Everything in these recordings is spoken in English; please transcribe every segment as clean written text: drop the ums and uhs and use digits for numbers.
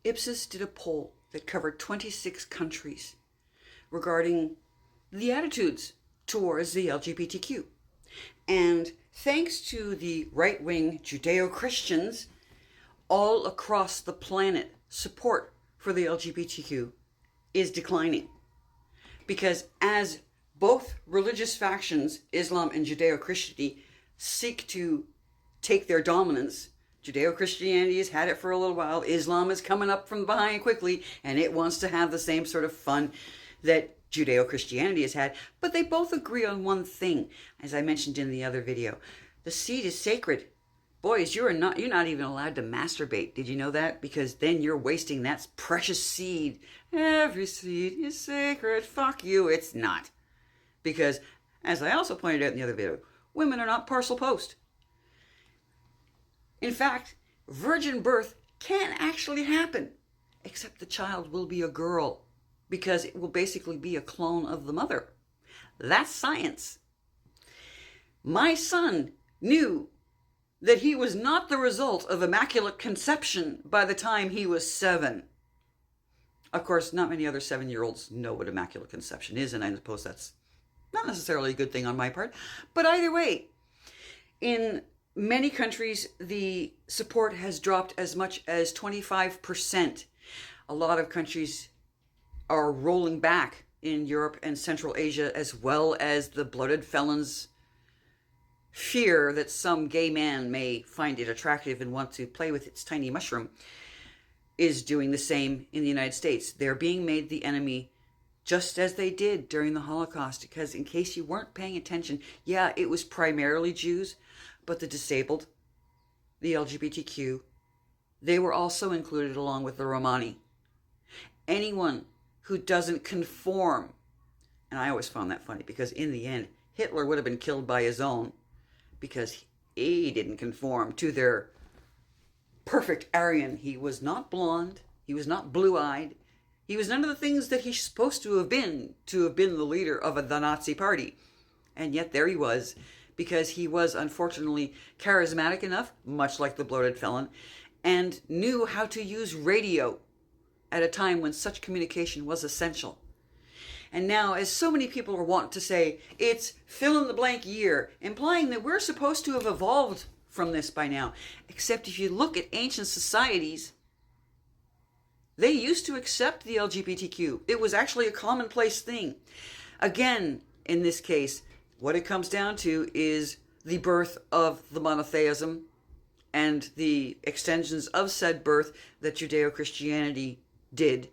Ipsos did a poll that covered 26 countries regarding the attitudes towards the LGBTQ. And thanks to the right-wing Judeo-Christians all across the planet, support for the LGBTQ is declining. Because as both religious factions, Islam and Judeo-Christianity, seek to take their dominance, Judeo-Christianity has had it for a little while, Islam is coming up from behind quickly, and it wants to have the same sort of fun that Judeo-Christianity has had, but they both agree on one thing, as I mentioned in the other video. The seed is sacred. Boys, you're not even allowed to masturbate. Did you know that? Because then you're wasting that precious seed. Every seed is sacred. Fuck you, it's not. Because, as I also pointed out in the other video, women are not parcel post. In fact, virgin birth can actually happen, except the child will be a girl, because it will basically be a clone of the mother. That's science. My son knew that he was not the result of immaculate conception by the time he was 7. Of course, not many other 7-year-olds know what immaculate conception is, and I suppose that's not necessarily a good thing on my part. But either way, in many countries, the support has dropped as much as 25%. A lot of countries are rolling back in Europe and Central Asia, as well as the blooded felons' fear that some gay man may find it attractive and want to play with its tiny mushroom is doing the same in the United States. They're being made the enemy just as they did during the Holocaust, because in case you weren't paying attention, yeah, it was primarily Jews, but the disabled, the LGBTQ, they were also included along with the Romani. Anyone who doesn't conform, and I always found that funny, because in the end, Hitler would have been killed by his own, because he didn't conform to their perfect Aryan. He was not blonde. He was not blue-eyed. He was none of the things that he's supposed to have been the leader of the Nazi party. And yet there he was, because he was unfortunately charismatic enough, much like the bloated felon, and knew how to use radio at a time when such communication was essential. And now, as so many people are wont to say, it's fill-in-the-blank year, implying that we're supposed to have evolved from this by now. Except if you look at ancient societies, they used to accept the LGBTQ. It was actually a commonplace thing. Again, in this case, what it comes down to is the birth of the monotheism and the extensions of said birth that Judeo-Christianity did.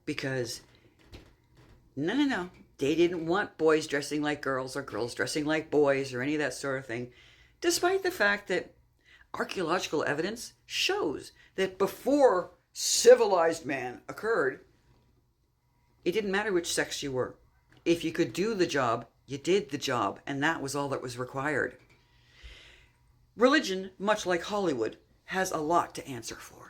Because no, they didn't want boys dressing like girls or girls dressing like boys or any of that sort of thing, despite the fact that archaeological evidence shows that before civilized man occurred, it didn't matter which sex you were. If you could do the job, you did the job, and that was all that was required. Religion, much like Hollywood, has a lot to answer for.